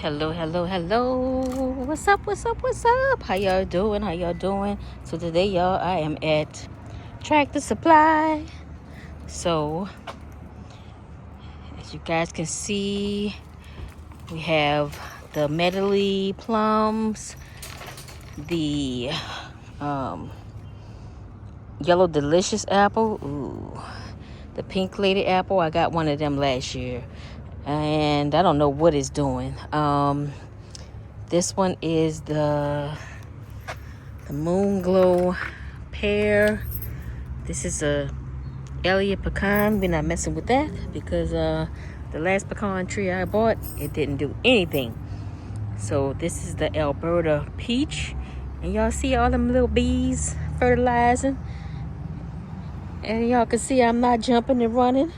Hello, hello, hello. What's up, what's up, what's up? How y'all doing? How y'all doing? So today, y'all, I am at Tractor Supply. So, as you guys can see, we have the medley plums, the yellow delicious apple, ooh, the pink lady apple. I got one of them last year, and I don't know what it's doing. This one is the moon glow pear. This is a Elliott pecan. We're not messing with that because the last pecan tree I bought, it didn't do anything. So this is the Alberta peach, and y'all see all them little bees fertilizing, and y'all can see I'm not jumping and running.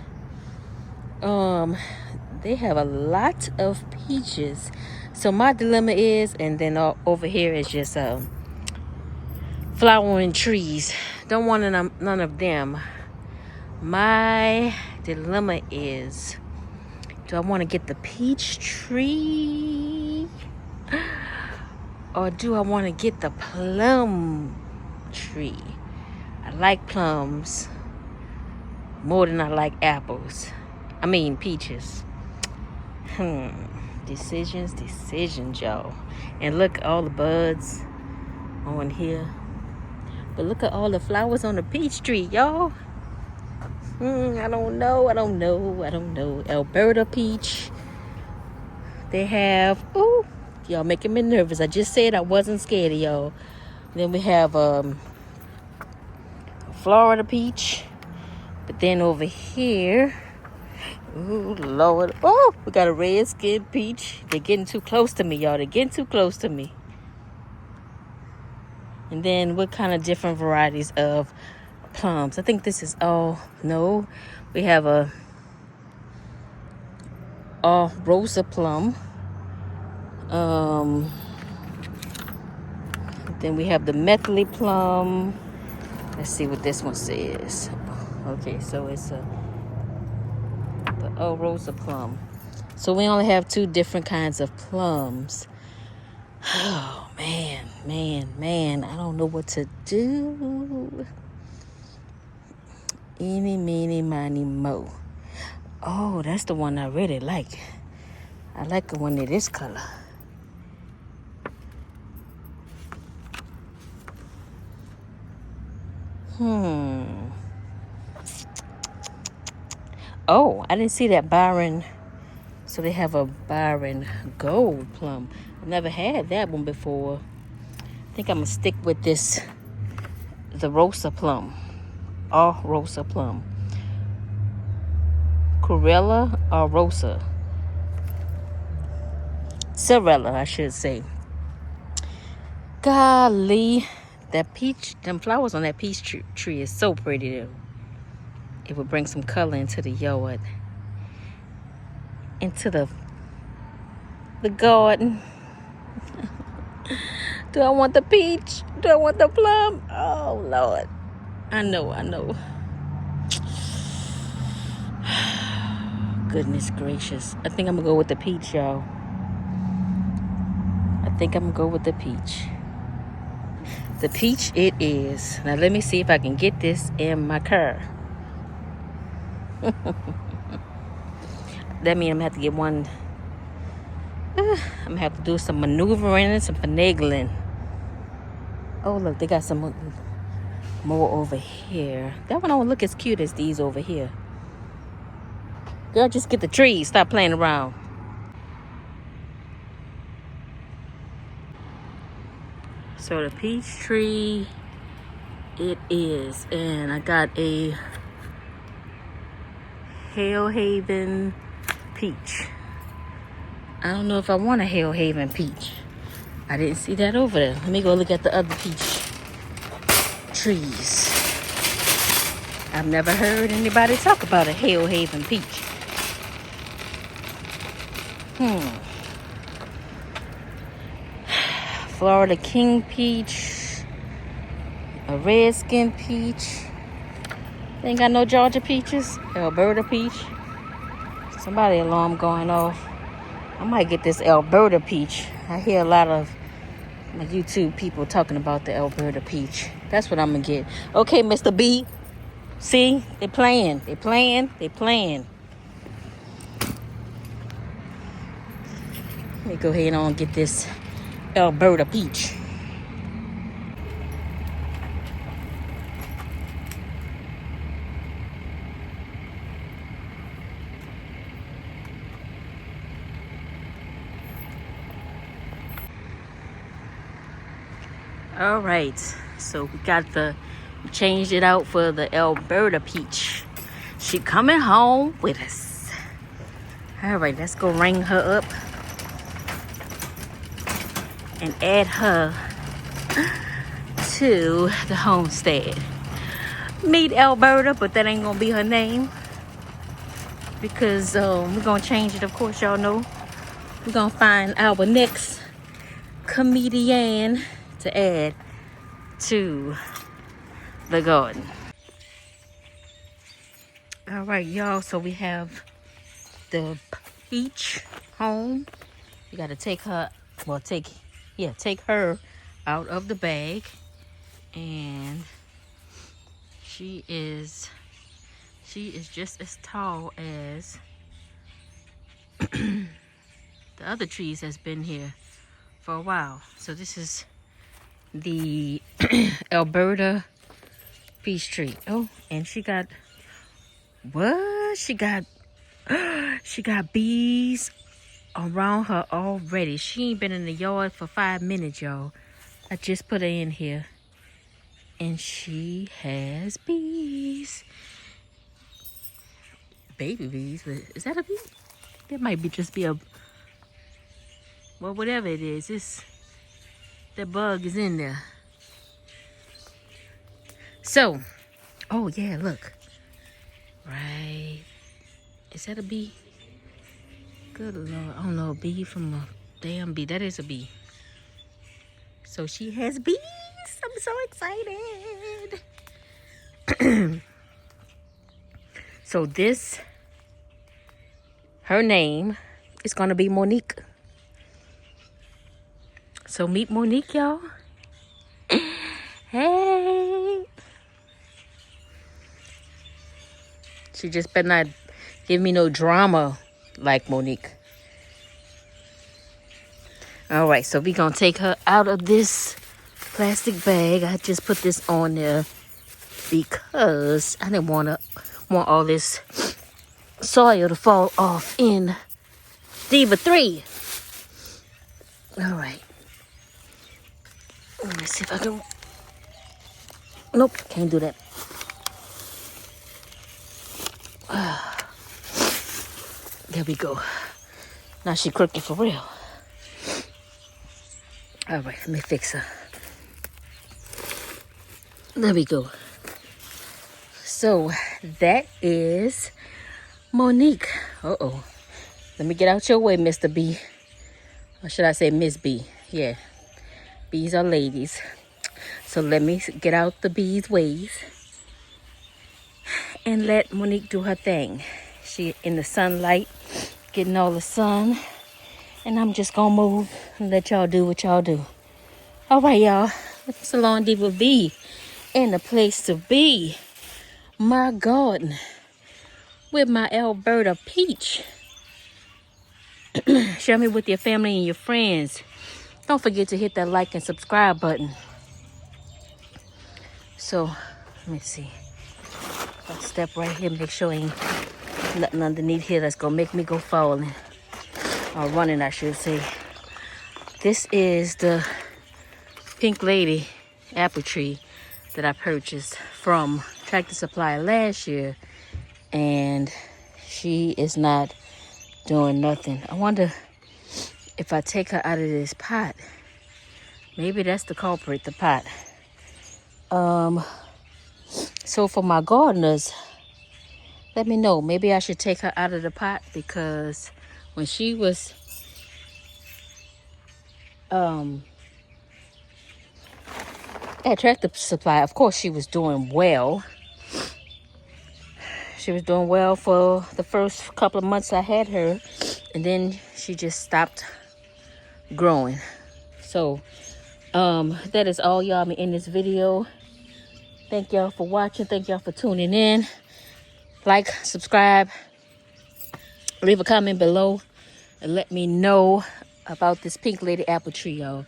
They have a lot of peaches. So my dilemma is, and then over here is just flowering trees. Don't want none of them. My dilemma is, do I want to get the peach tree, or do I want to get the plum tree? I like plums more than I like apples. I mean peaches. Decisions, y'all. And look at all the buds on here. But look at all the flowers on the peach tree, y'all. I don't know. Alberta peach. They have, ooh, y'all making me nervous. I just said I wasn't scared of y'all. Then we have Florida peach. But then over here, ooh, Lord. Oh, we got a red skin peach. They're getting too close to me, y'all. They're getting too close to me. And then what kind of different varieties of plums? I think this is no. We have a rosa plum. Then we have the medley plum. Let's see what this one says. Okay, so it's the rosa plum. So we only have two different kinds of plums. Oh, man. I don't know what to do. Eeny, meeny, miny, mo. Oh, that's the one I really like. I like the one in this color. Oh, I didn't see that Byron. So they have a Byron gold plum. I've never had that one before. I think I'm going to stick with this, the rosa plum. Rosa plum. Corella or Rosa? Cirella, I should say. Golly, that peach, them flowers on that peach tree is so pretty though. It would bring some color into the yard, into the garden. Do I want the peach? Do I want the plum? Oh, Lord. I know. Goodness gracious. I think I'm going to go with the peach, y'all. The peach it is. Now, let me see if I can get this in my car. That means I'm going to have to get one. I'm going to have to do some maneuvering and some finagling. Oh, look, they got some more over here. That one don't look as cute as these over here. Girl, just get the trees. Stop playing around. So the peach tree, it is. And I got a Hellhaven peach. I don't know if I want a Hellhaven peach. I didn't see that over there. Let me go look at the other peach trees. I've never heard anybody talk about a Hellhaven peach. Florida King peach. A red skin peach. They ain't got no Georgia peaches. Alberta peach. Somebody alarm going off. I might get this Alberta peach. I hear a lot of my YouTube people talking about the Alberta peach. That's what I'm gonna get. Okay, Mr. B. See, they playing. They playing. They playing. Let me go ahead and get this Alberta peach. All right, so we changed it out for the Alberta peach. She coming home with us. All right, let's go ring her up and add her to the homestead. Meet Alberta, but that ain't gonna be her name because we're gonna change it. Of course, y'all know we're gonna find our next comedian to add to the garden. All right, y'all, so we have the peach home. You got to take her out of the bag, and she is just as tall as the other trees that's been here for a while. So this is the Alberta peach tree. Oh, and she got she got bees around her already. She ain't been in the yard for 5 minutes, y'all. I just put her in here and she has bees. Baby bees. Is that a bee? That might be just be a, well, whatever it is, the bug is in there. So, oh yeah, look. Right. Is that a bee? Good Lord. I don't know, a bee from a damn bee. That is a bee. So she has bees. I'm so excited. So her name is going to be Monique. So meet Monique, y'all. Hey. She just better not give me no drama like Monique. All right, so we're going to take her out of this plastic bag. I just put this on there because I didn't want all this soil to fall off in Diva 3. All right. Let me see if I can. Nope, can't do that. There we go. Now she crooked for real. All right, let me fix her. There we go. So that is Monique. Uh-oh. Let me get out your way, Mr. B. Or should I say Miss B? Yeah. Bees are ladies. So let me get out the bees' ways and let Monique do her thing. She in the sunlight, getting all the sun. And I'm just gonna move and let y'all do what y'all do. All right, y'all. Salon Diva B in the place to be. My garden with my Alberta peach. Share me with your family and your friends. Don't forget to hit that like and subscribe button. So, let me see. I'll step right here, make sure ain't nothing underneath here that's gonna make me go falling. Or running, I should say. This is the Pink Lady apple tree that I purchased from Tractor Supply last year. And she is not doing nothing. I wonder if I take her out of this pot. Maybe that's the culprit, the pot. So for my gardeners, let me know. Maybe I should take her out of the pot because when she was at Tractor Supply, of course she was doing well. She was doing well for the first couple of months I had her. and then she just stopped growing. So that is all, y'all. I'm in this video. Thank y'all for watching. Thank y'all for tuning in. Like, subscribe, leave a comment below, and let me know about this pink lady apple tree, y'all.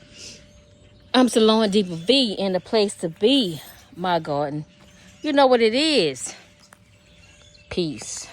I'm Salon Diva V, in the place to be, my garden. You know what it is. Peace.